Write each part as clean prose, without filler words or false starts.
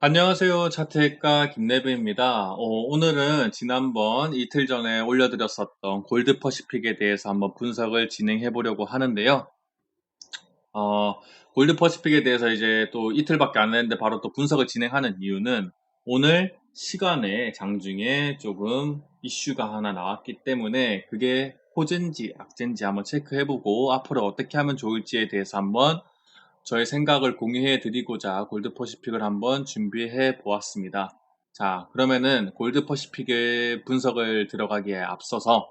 안녕하세요. 차트학과 김래배입니다. 오늘은 지난번 이틀 전에 올려드렸었던 골드 퍼시픽에 대해서 한번 분석을 진행해 보려고 하는데요. 어, 골드 퍼시픽에 대해서 이제 또 이틀밖에 안 됐는데 바로 또 분석을 진행하는 이유는 오늘 시간에 장중에 조금 이슈가 하나 나왔기 때문에 그게 호재인지 악재인지 한번 체크해보고 앞으로 어떻게 하면 좋을지에 대해서 한번 저의 생각을 공유해 드리고자 골드 퍼시픽을 한번 준비해 보았습니다. 자, 그러면은 골드 퍼시픽의 분석을 들어가기에 앞서서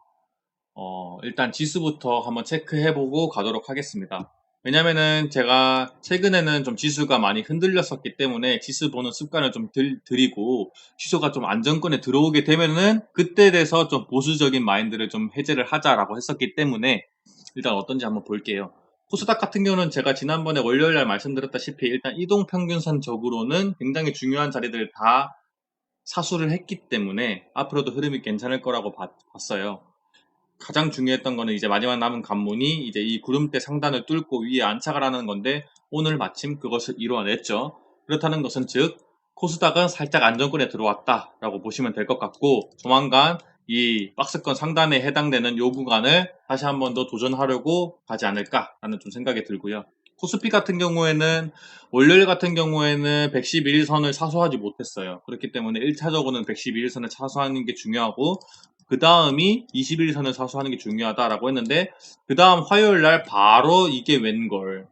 일단 지수부터 한번 체크해 보고 가도록 하겠습니다. 왜냐면은 제가 최근에는 좀 지수가 많이 흔들렸었기 때문에 지수 보는 습관을 좀 들이고 지수가 좀 안정권에 들어오게 되면은 그때 돼서 좀 보수적인 마인드를 좀 해제를 하자라고 했었기 때문에 일단 어떤지 한번 볼게요. 코스닥 같은 경우는 제가 지난번에 월요일 날 말씀드렸다시피 일단 이동평균선적으로는 굉장히 중요한 자리들 다 사수를 했기 때문에 앞으로도 흐름이 괜찮을 거라고 봤어요. 가장 중요했던 거는 이제 마지막 남은 관문이 이제 이 구름대 상단을 뚫고 위에 안착을 하는 건데 오늘 마침 그것을 이루어냈죠. 그렇다는 것은 즉 코스닥은 살짝 안정권에 들어왔다라고 보시면 될 것 같고 조만간 이 박스권 상단에 해당되는 요 구간을 다시 한 번 더 도전하려고 가지 않을까라는 좀 생각이 들고요. 코스피 같은 경우에는 월요일 같은 경우에는 111선을 사수하지 못했어요. 그렇기 때문에 1차적으로는 111선을 사수하는 게 중요하고 그 다음이 21선을 사수하는 게 중요하다라고 했는데 그 다음 화요일 날 바로 이게 웬걸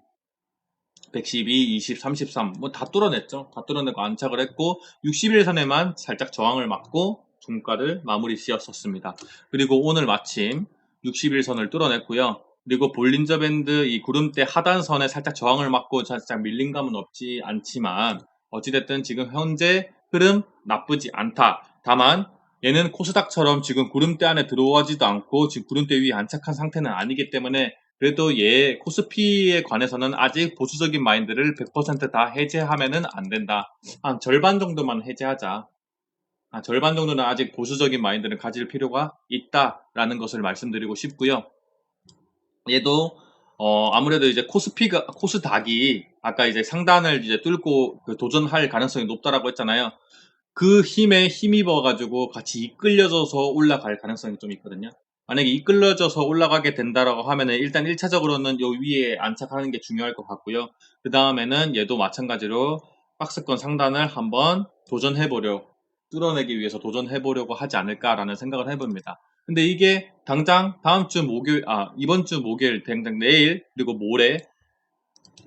112, 20, 33 뭐 다 뚫어냈죠. 다 뚫어내고 안착을 했고 61선에만 살짝 저항을 맞고 종가를 마무리 지었었습니다. 그리고 오늘 마침 61선을 뚫어냈고요. 그리고 볼린저 밴드 이 구름대 하단선에 살짝 저항을 맞고 살짝 밀린 감은 없지 않지만 어찌됐든 지금 현재 흐름 나쁘지 않다. 다만 얘는 코스닥처럼 지금 구름대 안에 들어오지도 않고 지금 구름대 위에 안착한 상태는 아니기 때문에 그래도 얘 코스피에 관해서는 아직 보수적인 마인드를 100%다 해제하면은 안 된다. 한 절반 정도만 해제하자. 한 절반 정도는 아직 보수적인 마인드를 가질 필요가 있다라는 것을 말씀드리고 싶고요. 얘도 아무래도 이제 코스닥이 아까 이제 상단을 이제 뚫고 그 도전할 가능성이 높다라고 했잖아요. 그 힘에 힘입어 가지고 같이 이끌려져서 올라갈 가능성이 좀 있거든요. 만약에 이끌려져서 올라가게 된다라고 하면은 일단 1차적으로는 요 위에 안착하는 게 중요할 것 같고요. 그 다음에는 얘도 마찬가지로 박스권 상단을 한번 뚫어내기 위해서 도전해 보려고 하지 않을까라는 생각을 해봅니다. 근데 이게 당장 다음 주 목요일, 이번 주 목요일, 당장 내일, 그리고 모레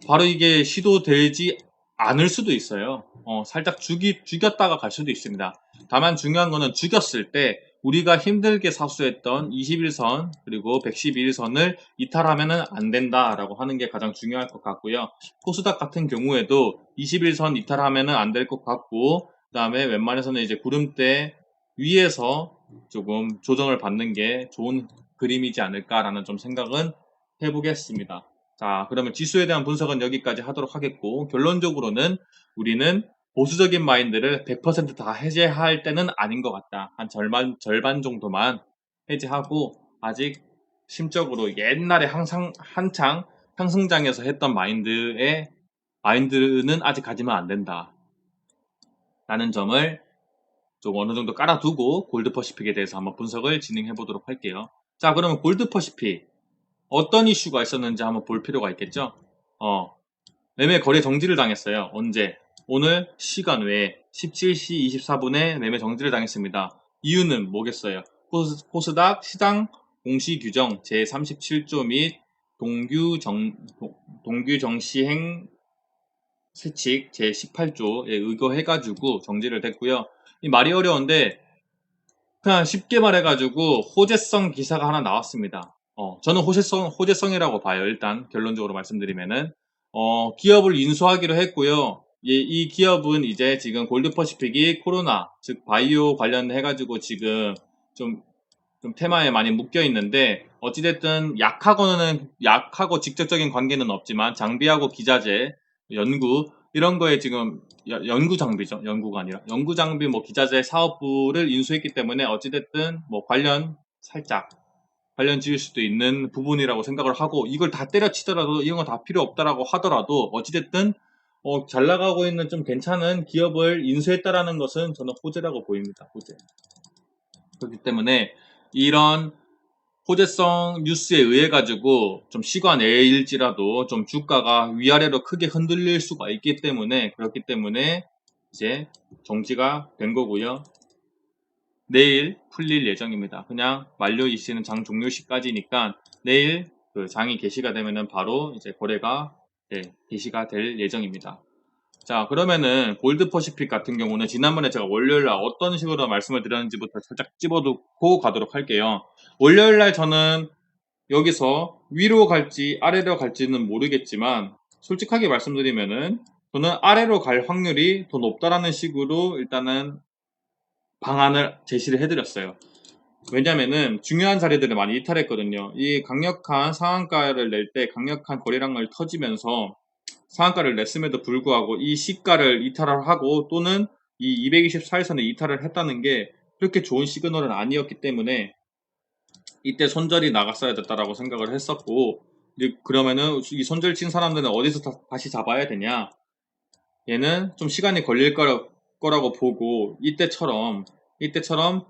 바로 이게 시도되지 않을 수도 있어요. 살짝 죽였다가 갈 수도 있습니다. 다만 중요한 거는 죽였을 때 우리가 힘들게 사수했던 21선 그리고 111선을 이탈하면 안 된다라고 하는 게 가장 중요할 것 같고요. 코스닥 같은 경우에도 21선 이탈하면 안 될 것 같고 그 다음에 웬만해서는 이제 구름대 위에서 조금 조정을 받는 게 좋은 그림이지 않을까라는 좀 생각은 해보겠습니다. 자, 그러면 지수에 대한 분석은 여기까지 하도록 하겠고, 결론적으로는 우리는 보수적인 마인드를 100%다 해제할 때는 아닌 것 같다. 한 절반 정도만 해제하고, 아직 심적으로 옛날에 항상, 한창 상승장에서 했던 마인드는 아직 가지면 안 된다. 라는 점을 좀 어느 정도 깔아두고, 골드 퍼시픽에 대해서 한번 분석을 진행해 보도록 할게요. 자, 그러면 골드 퍼시픽. 어떤 이슈가 있었는지 한번 볼 필요가 있겠죠? 어, 매매 거래 정지를 당했어요. 언제? 오늘 시간 외에 17시 24분에 매매 정지를 당했습니다. 이유는 뭐겠어요? 코스닥 시장 공시 규정 제37조 및 동규 정시행 세칙 제18조에 의거해가지고 정지를 됐고요. 이 말이 어려운데 그냥 쉽게 말해가지고 호재성 기사가 하나 나왔습니다. 저는 호재성이라고 봐요. 일단 결론적으로 말씀드리면은 기업을 인수하기로 했고요. 이 기업은 이제 지금 골드퍼시픽이 코로나 즉 바이오 관련해가지고 지금 좀, 좀 테마에 많이 묶여 있는데 어찌됐든 약하고 직접적인 관계는 없지만 장비하고 기자재 연구 이런 거에 지금 연구 장비죠. 연구가 아니라 연구 장비 뭐 기자재 사업부를 인수했기 때문에 어찌됐든 뭐 관련 지을 수도 있는 부분이라고 생각을 하고 이걸 다 때려치더라도 이런 거 다 필요 없다라고 하더라도 어찌됐든 잘 나가고 있는 좀 괜찮은 기업을 인수했다라는 것은 저는 호재라고 보입니다. 호재. 그렇기 때문에 이런 호재성 뉴스에 의해 가지고 좀 시간외일지라도 좀 주가가 위아래로 크게 흔들릴 수가 있기 때문에, 그렇기 때문에 이제 정지가 된 거고요. 내일 풀릴 예정입니다. 그냥 만료 이시는 장 종료 시까지니까 내일 그 장이 개시가 되면은 바로 이제 거래가 개시가 될 예정입니다. 자, 그러면은 골드퍼시픽 같은 경우는 지난번에 제가 월요일날 어떤 식으로 말씀을 드렸는지부터 살짝 집어두고 가도록 할게요. 월요일날 저는 여기서 위로 갈지 아래로 갈지는 모르겠지만 솔직하게 말씀드리면은 저는 아래로 갈 확률이 더 높다라는 식으로 일단은 방안을 제시를 해드렸어요. 왜냐면은 중요한 자리들을 많이 이탈했거든요. 이 강력한 상한가를 낼 때 강력한 거래량을 터지면서 상한가를 냈음에도 불구하고 이 시가를 이탈을 하고 또는 이 224일선에 이탈을 했다는 게 그렇게 좋은 시그널은 아니었기 때문에 이때 손절이 나갔어야 됐다라고 생각을 했었고, 그러면은 이 손절 친 사람들은 어디서 다시 잡아야 되냐? 얘는 좀 시간이 걸릴 거라고 보고 이때처럼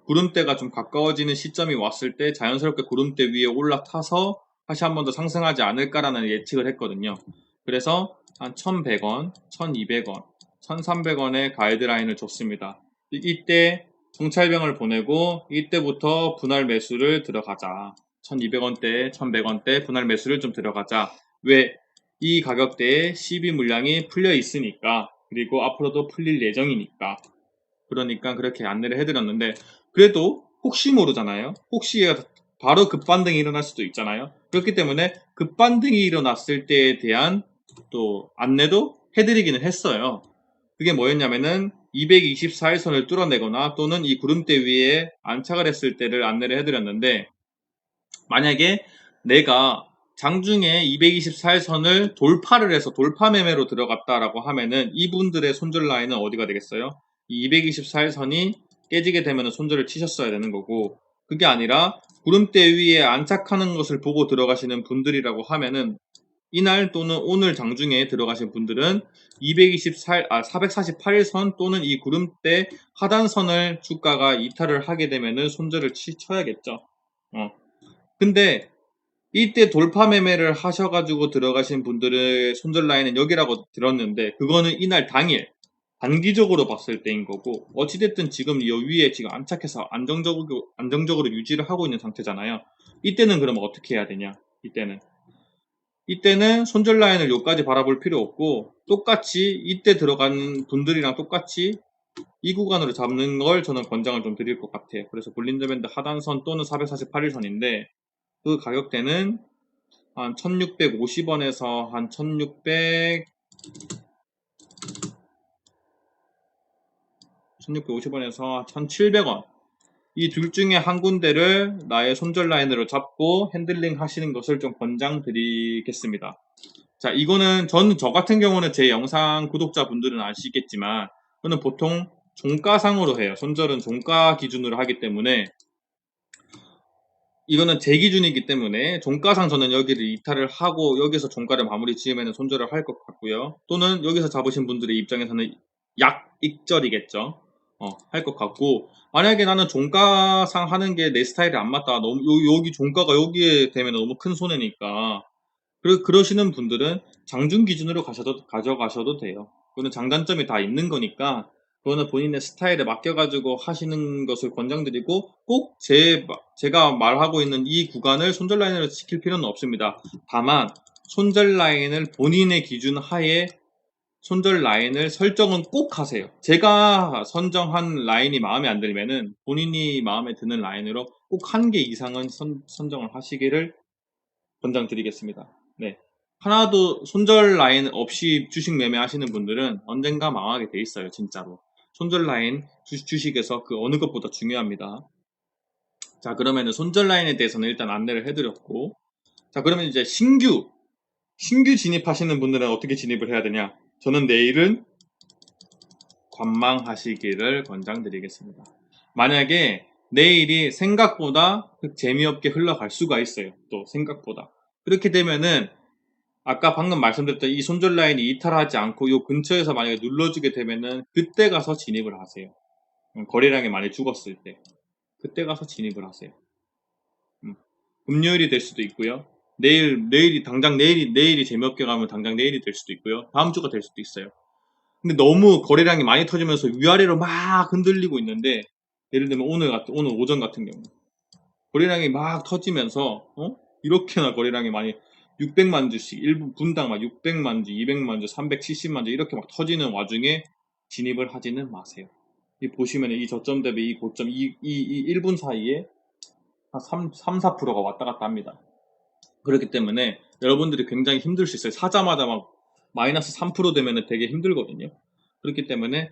구름대가 좀 가까워지는 시점이 왔을 때 자연스럽게 구름대 위에 올라타서 다시 한 번 더 상승하지 않을까라는 예측을 했거든요. 그래서 한 1100원, 1200원, 1300원의 가이드라인을 줬습니다. 이때 정찰병을 보내고 이때부터 분할 매수를 들어가자. 1200원대, 1100원대 분할 매수를 좀 들어가자. 왜? 이 가격대에 CB 물량이 풀려 있으니까, 그리고 앞으로도 풀릴 예정이니까, 그러니까 그렇게 안내를 해드렸는데, 그래도 혹시 모르잖아요. 혹시 바로 급반등이 일어날 수도 있잖아요. 그렇기 때문에 급반등이 일어났을 때에 대한 또 안내도 해드리기는 했어요. 그게 뭐였냐면은 224일선을 뚫어내거나 또는 이 구름대 위에 안착을 했을 때를 안내를 해드렸는데, 만약에 내가 장중에 224일선을 돌파를 해서 돌파 매매로 들어갔다라고 하면은 이분들의 손절 라인은 어디가 되겠어요? 이 224일선이 깨지게 되면 손절을 치셨어야 되는 거고, 그게 아니라 구름대 위에 안착하는 것을 보고 들어가시는 분들이라고 하면은 이날 또는 오늘 장중에 들어가신 분들은 448일선 또는 이 구름대 하단선을 주가가 이탈을 하게 되면은 손절을 쳐야겠죠. 근데 이때 돌파 매매를 하셔가지고 들어가신 분들의 손절 라인은 여기라고 들었는데, 그거는 이날 당일 단기적으로 봤을 때인 거고, 어찌됐든 지금 이 위에 지금 안착해서 안정적으로 유지를 하고 있는 상태잖아요. 이때는 그럼 어떻게 해야 되냐? 이때는 손절 라인을 여기까지 바라볼 필요 없고, 똑같이 이때 들어간 분들이랑 똑같이 이 구간으로 잡는 걸 저는 권장을 좀 드릴 것 같아요. 그래서 볼린저밴드 하단선 또는 448일선인데 그 가격대는 한 1650원에서 한 1650원에서 1700원, 이 둘 중에 한 군데를 나의 손절 라인으로 잡고 핸들링 하시는 것을 좀 권장드리겠습니다. 자, 이거는 저 같은 경우는 제 영상 구독자분들은 아시겠지만 저는 보통 종가상으로 해요. 손절은 종가 기준으로 하기 때문에 이거는 제 기준이기 때문에 종가상 저는 여기를 이탈을 하고 여기서 종가를 마무리 지으면 손절을 할 것 같고요. 또는 여기서 잡으신 분들의 입장에서는 약익절이겠죠. 할 것 같고, 만약에 나는 종가상 하는 게 내 스타일이 안 맞다. 너무 여기 종가가 여기에 되면 너무 큰 손해니까. 그러시는 분들은 장중 기준으로 가져가셔도 돼요. 그거는 장단점이 다 있는 거니까 그거는 본인의 스타일에 맡겨가지고 하시는 것을 권장드리고, 꼭 제가 말하고 있는 이 구간을 손절 라인으로 지킬 필요는 없습니다. 다만 손절 라인을 본인의 기준 하에 손절 라인을 설정은 꼭 하세요. 제가 선정한 라인이 마음에 안 들면은 본인이 마음에 드는 라인으로 꼭 한 개 이상은 선정을 하시기를 권장드리겠습니다. 네. 하나도 손절 라인 없이 주식 매매하시는 분들은 언젠가 망하게 돼 있어요, 진짜로. 손절 라인 주식에서 그 어느 것보다 중요합니다. 자, 그러면은 손절 라인에 대해서는 일단 안내를 해드렸고, 자, 그러면 이제 신규 진입하시는 분들은 어떻게 진입을 해야 되냐? 저는 내일은 관망하시기를 권장드리겠습니다. 만약에 내일이 생각보다 재미없게 흘러갈 수가 있어요. 또 생각보다. 그렇게 되면은 아까 방금 말씀드렸던 이 손절 라인이 이탈하지 않고 요 근처에서 만약에 눌러주게 되면은 그때 가서 진입을 하세요. 거래량이 많이 죽었을 때. 그때 가서 진입을 하세요. 금요일이 될 수도 있고요. 내일이 당장 내일이 재미없게 가면 당장 내일이 될 수도 있고요. 다음 주가 될 수도 있어요. 근데 너무 거래량이 많이 터지면서 위아래로 막 흔들리고 있는데, 예를 들면 오늘 오전 같은 경우 거래량이 막 터지면서 이렇게나 거래량이 많이 600만 주씩 1분 분당 막 600만 주, 200만 주, 370만 주 이렇게 막 터지는 와중에 진입을 하지는 마세요. 이 보시면 이 저점 대비 이 고점 이 1분 사이에 한 3, 4%가 왔다 갔다 합니다. 그렇기 때문에 여러분들이 굉장히 힘들 수 있어요. 사자마자 막 마이너스 3% 되면 되게 힘들거든요. 그렇기 때문에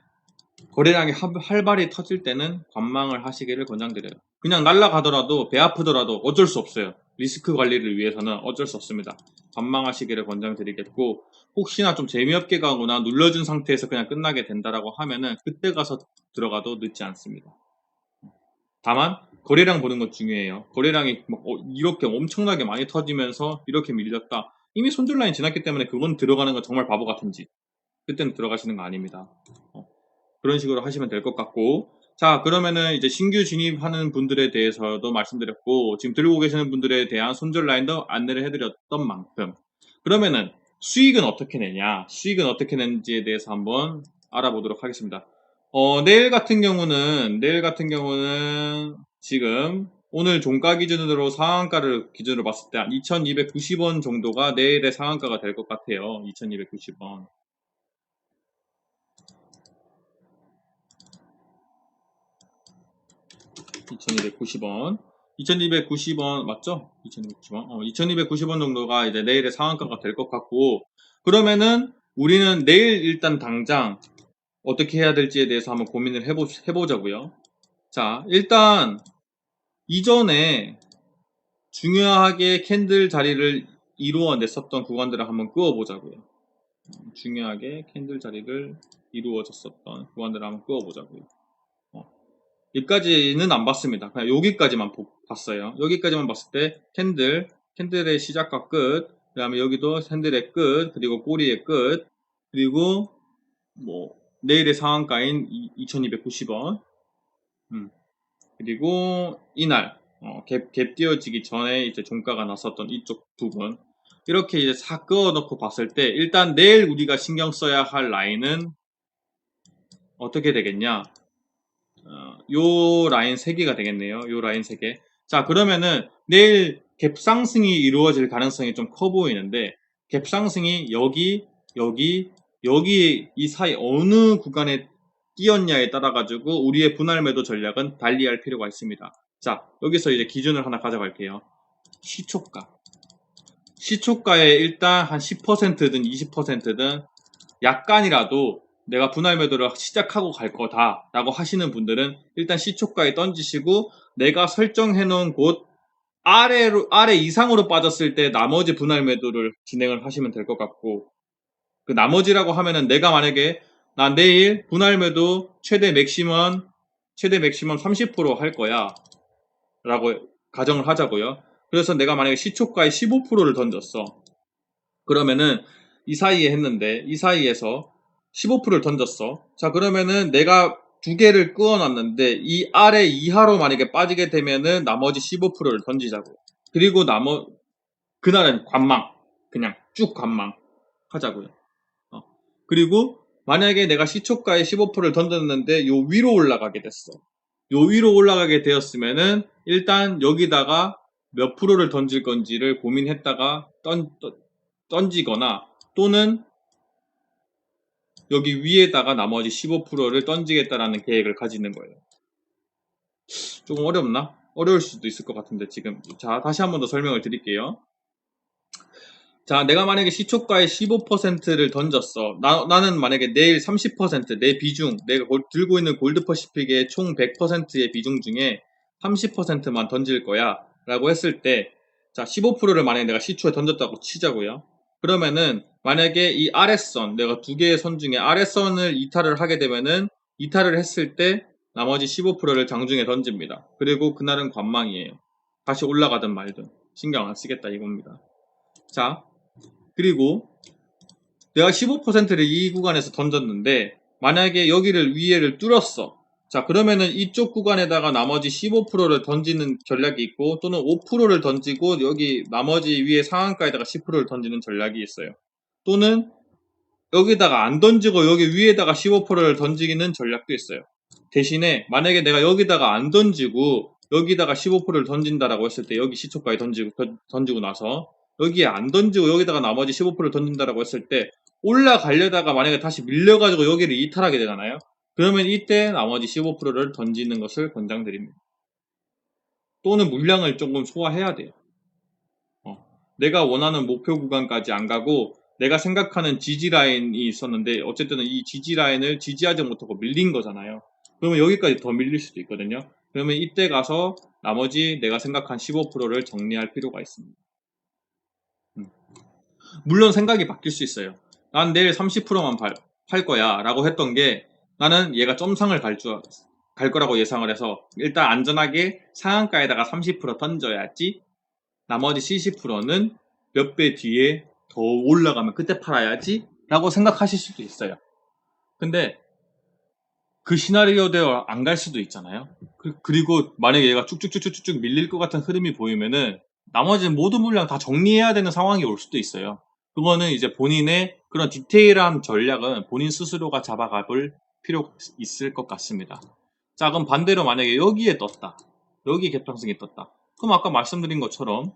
거래량이 활발히 터질 때는 관망을 하시기를 권장드려요. 그냥 날아가더라도 배 아프더라도 어쩔 수 없어요. 리스크 관리를 위해서는 어쩔 수 없습니다. 관망하시기를 권장드리겠고, 혹시나 좀 재미없게 가거나 눌러준 상태에서 그냥 끝나게 된다라고 하면은 그때 가서 들어가도 늦지 않습니다. 다만 거래량 보는 것 중요해요. 거래량이 막 이렇게 엄청나게 많이 터지면서 이렇게 밀렸다. 이미 손절 라인 지났기 때문에 그건 들어가는 건 정말 바보 같은지 그때는 들어가시는 거 아닙니다. 그런 식으로 하시면 될 것 같고, 자, 그러면은 이제 신규 진입하는 분들에 대해서도 말씀드렸고, 지금 들고 계시는 분들에 대한 손절 라인도 안내를 해드렸던 만큼, 그러면은 수익은 어떻게 내냐, 수익은 어떻게 내는지에 대해서 한번 알아보도록 하겠습니다. 내일 같은 경우는 지금 오늘 종가 기준으로 상한가를 기준으로 봤을 때 한 2290원 정도가 내일의 상한가가 될 것 같아요. 2290원. 2290원. 2290원 맞죠? 2290원. 2290원 정도가 이제 내일의 상한가가 될 것 같고, 그러면은 우리는 내일 일단 당장 어떻게 해야 될지에 대해서 한번 고민을 해보자고요. 자, 일단 이전에 중요하게 캔들 자리를 이루어냈었던 구간들을 한번 끄어보자고요. 중요하게 캔들 자리를 이루어졌었던 구간들을 한번 끄어보자고요. 여기까지는 안 봤습니다. 그냥 여기까지만 봤어요. 여기까지만 봤을 때 캔들의 시작과 끝, 그 다음에 여기도 캔들의 끝, 그리고 꼬리의 끝, 그리고 뭐 내일의 상한가인 2290원, 그리고 이날 갭 띄어지기 전에 이제 종가가 났었던 이쪽 부분, 이렇게 이제 싹 그어놓고 봤을 때 일단 내일 우리가 신경 써야 할 라인은 어떻게 되겠냐? 요 라인 3개가 되겠네요. 요 라인 3개. 자, 그러면은 내일 갭 상승이 이루어질 가능성이 좀 커 보이는데, 갭 상승이 여기 이 사이 어느 구간에 끼었냐에 따라 가지고 우리의 분할 매도 전략은 달리할 필요가 있습니다. 자, 여기서 이제 기준을 하나 가져갈게요. 시초가. 시초가에 일단 한 10%든 20%든 약간이라도 내가 분할 매도를 시작하고 갈 거다 라고 하시는 분들은 일단 시초가에 던지시고, 내가 설정해 놓은 곳 아래 이상으로 빠졌을 때 나머지 분할 매도를 진행을 하시면 될 것 같고, 그 나머지라고 하면은 내가 만약에 나 내일 분할 매도 최대 맥시멈 30%할 거야 라고 가정을 하자고요. 그래서 내가 만약에 시초가에 15%를 던졌어. 그러면은 이 사이에 했는데 이 사이에서 15%를 던졌어. 자, 그러면은 내가 두 개를 끄어놨는데 이 아래 이하로 만약에 빠지게 되면은 나머지 15%를 던지자고. 그리고 그날은 관망, 그냥 쭉 관망 하자고요. 그리고 만약에 내가 시초가에 15%를 던졌는데 요 위로 올라가게 됐어. 요 위로 올라가게 되었으면은 일단 여기다가 몇 프로를 던질 건지를 고민했다가 던지거나, 또는 여기 위에다가 나머지 15%를 던지겠다라는 계획을 가지는 거예요. 조금 어렵나? 어려울 수도 있을 것 같은데 지금. 자, 다시 한 번 더 설명을 드릴게요. 자, 내가 만약에 시초가에 15%를 던졌어. 나는 만약에 내일 30%, 내 비중, 내가 들고 있는 골드퍼시픽의 총 100%의 비중 중에 30%만 던질 거야 라고 했을 때, 자, 15%를 만약에 내가 시초에 던졌다고 치자고요. 그러면은 만약에 이 아랫선, 내가 두 개의 선 중에 아랫선을 이탈을 하게 되면은, 이탈을 했을 때 나머지 15%를 장중에 던집니다. 그리고 그날은 관망이에요. 다시 올라가든 말든 신경 안 쓰겠다 이겁니다. 자, 그리고 내가 15%를 이 구간에서 던졌는데 만약에 여기를 위에를 뚫었어. 자, 그러면은 이쪽 구간에다가 나머지 15%를 던지는 전략이 있고, 또는 5%를 던지고 여기 나머지 위에 상한가에다가 10%를 던지는 전략이 있어요. 또는 여기다가 안 던지고 여기 위에다가 15%를 던지기는 전략도 있어요. 대신에 만약에 내가 여기다가 안 던지고 여기다가 15%를 던진다라고 했을 때, 여기 시초가에 던지고 나서 여기에 안 던지고 여기다가 나머지 15%를 던진다라고 했을 때, 올라가려다가 만약에 다시 밀려가지고 여기를 이탈하게 되잖아요. 그러면 이때 나머지 15%를 던지는 것을 권장드립니다. 또는 물량을 조금 소화해야 돼요. 내가 원하는 목표 구간까지 안 가고 내가 생각하는 지지 라인이 있었는데 어쨌든 이 지지 라인을 지지하지 못하고 밀린 거잖아요. 그러면 여기까지 더 밀릴 수도 있거든요. 그러면 이때 가서 나머지 내가 생각한 15%를 정리할 필요가 있습니다. 물론 생각이 바뀔 수 있어요. 난 내일 30%만 팔 거야 라고 했던 게, 나는 얘가 점상을 갈 거라고 예상을 해서 일단 안전하게 상한가에다가 30% 던져야지, 나머지 70%는 몇 배 뒤에 더 올라가면 그때 팔아야지 라고 생각하실 수도 있어요. 근데 그 시나리오대로 안 갈 수도 있잖아요. 그리고 만약에 얘가 쭉쭉쭉쭉쭉 밀릴 것 같은 흐름이 보이면은 나머지 모든 물량 다 정리해야 되는 상황이 올 수도 있어요. 그거는 이제 본인의 그런 디테일한 전략은 본인 스스로가 잡아가 볼 필요가 있을 것 같습니다. 자, 그럼 반대로 만약에 여기에 떴다. 여기 개평성이 떴다. 그럼 아까 말씀드린 것처럼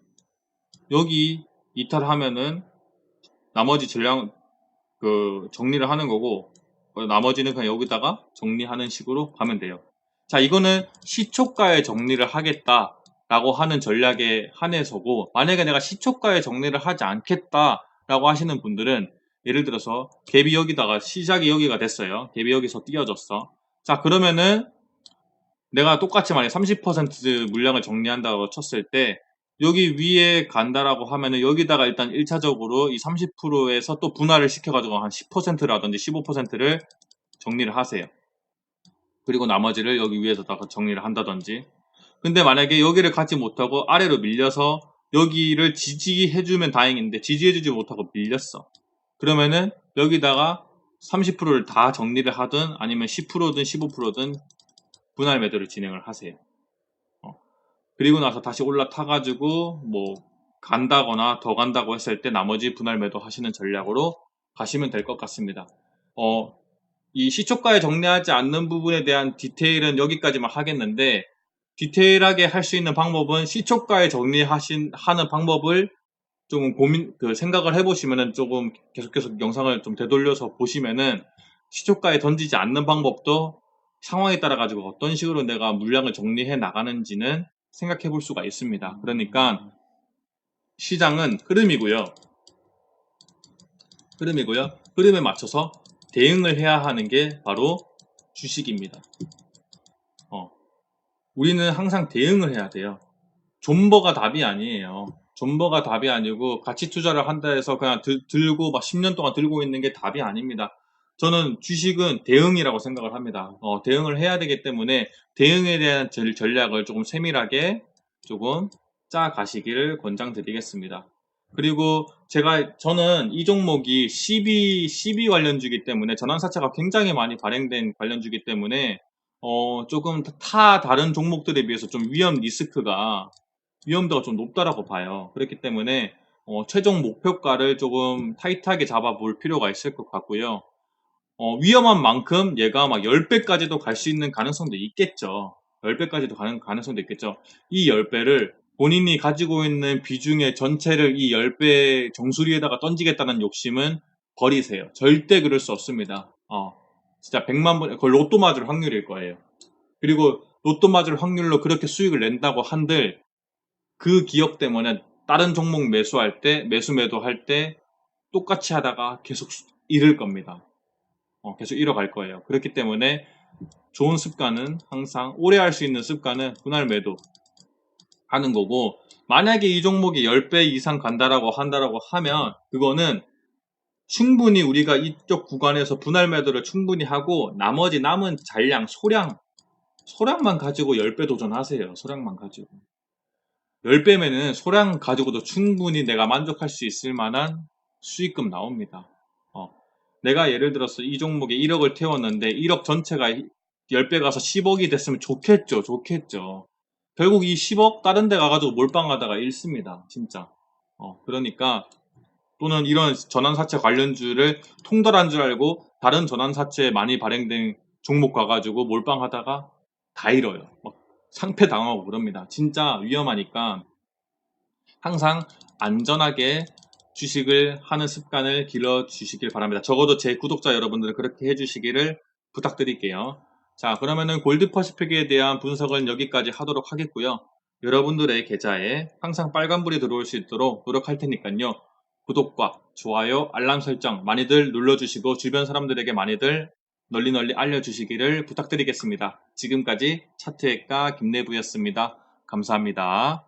여기 이탈하면은 나머지 전량 정리를 하는 거고, 나머지는 그냥 여기다가 정리하는 식으로 가면 돼요. 자, 이거는 시초가에 정리를 하겠다라고 하는 전략에 한해서고, 만약에 내가 시초가에 정리를 하지 않겠다라고 하시는 분들은, 예를 들어서 갭이 여기다가 시작이 여기가 됐어요. 갭이 여기서 띄어졌어. 자, 그러면은 내가 똑같이 만약 30% 물량을 정리한다고 쳤을 때, 여기 위에 간다라고 하면은 여기다가 일단 1차적으로 이 30%에서 또 분할을 시켜가지고 한 10%라든지 15%를 정리를 하세요. 그리고 나머지를 여기 위에서다가 정리를 한다든지. 근데 만약에 여기를 가지 못하고 아래로 밀려서 여기를 지지해주면 다행인데 지지해주지 못하고 밀렸어. 그러면은 여기다가 30%를 다 정리를 하든 아니면 10%든 15%든 분할 매도를 진행을 하세요. 그리고 나서 다시 올라타가지고 뭐 간다거나 더 간다고 했을 때 나머지 분할 매도 하시는 전략으로 가시면 될 것 같습니다. 이 시초가에 정리하지 않는 부분에 대한 디테일은 여기까지만 하겠는데, 디테일하게 할 수 있는 방법은 시초가에 하는 방법을 조금 생각을 해보시면은, 조금 계속 영상을 좀 되돌려서 보시면은 시초가에 던지지 않는 방법도 상황에 따라 가지고 어떤 식으로 내가 물량을 정리해 나가는지는 생각해 볼 수가 있습니다. 그러니까 시장은 흐름이고요. 흐름에 맞춰서 대응을 해야 하는 게 바로 주식입니다. 우리는 항상 대응을 해야 돼요. 존버가 답이 아니에요. 존버가 답이 아니고 가치 투자를 한다 해서 그냥 들고 막 10년 동안 들고 있는 게 답이 아닙니다. 저는 주식은 대응이라고 생각을 합니다. 대응을 해야 되기 때문에 대응에 대한 전략을 조금 세밀하게 조금 짜 가시기를 권장드리겠습니다. 그리고 저는 이 종목이 CB 관련주기 때문에, 전환사채가 굉장히 많이 발행된 관련주기 때문에 조금 다른 종목들에 비해서 좀 위험도가 좀 높다라고 봐요. 그렇기 때문에 최종 목표가를 조금 타이트하게 잡아볼 필요가 있을 것 같고요. 위험한 만큼 얘가 막 10배까지도 갈 수 있는 가능성도 있겠죠. 10배까지도 가는 가능성도 있겠죠. 이 10배를 본인이 가지고 있는 비중의 전체를 이 10배 정수리에다가 던지겠다는 욕심은 버리세요. 절대 그럴 수 없습니다. 진짜 100만 번, 그걸 로또 맞을 확률일 거예요. 그리고 로또 맞을 확률로 그렇게 수익을 낸다고 한들, 그 기억 때문에 다른 종목 매수할 때, 매도할 때 똑같이 하다가 계속 잃을 겁니다. 계속 잃어갈 거예요. 그렇기 때문에 좋은 습관은, 항상 오래 할 수 있는 습관은 분할 매도 하는 거고, 만약에 이 종목이 10배 이상 간다라고 하면 그거는 충분히 우리가 이쪽 구간에서 분할 매도를 충분히 하고 나머지 남은 잔량, 소량만 가지고 10배 도전하세요. 소량만 가지고. 10배면은 소량 가지고도 충분히 내가 만족할 수 있을 만한 수익금 나옵니다. 내가 예를 들어서 이 종목에 1억을 태웠는데 1억 전체가 10배 가서 10억이 됐으면 좋겠죠. 좋겠죠. 결국 이 10억 다른 데 가가지고 몰빵하다가 잃습니다. 진짜. 그러니까 또는 이런 전환사채 관련주를 통달한 줄 알고 다른 전환사채에 많이 발행된 종목 가가지고 몰빵하다가 다 잃어요. 막 상패 당하고 그럽니다. 진짜 위험하니까 항상 안전하게 주식을 하는 습관을 길러 주시길 바랍니다. 적어도 제 구독자 여러분들은 그렇게 해주시기를 부탁드릴게요. 자, 그러면은 골드퍼시픽에 대한 분석은 여기까지 하도록 하겠고요. 여러분들의 계좌에 항상 빨간불이 들어올 수 있도록 노력할 테니까요. 구독과 좋아요, 알람 설정 많이들 눌러주시고 주변 사람들에게 많이들 널리 알려주시기를 부탁드리겠습니다. 지금까지 차트액가 김내부였습니다. 감사합니다.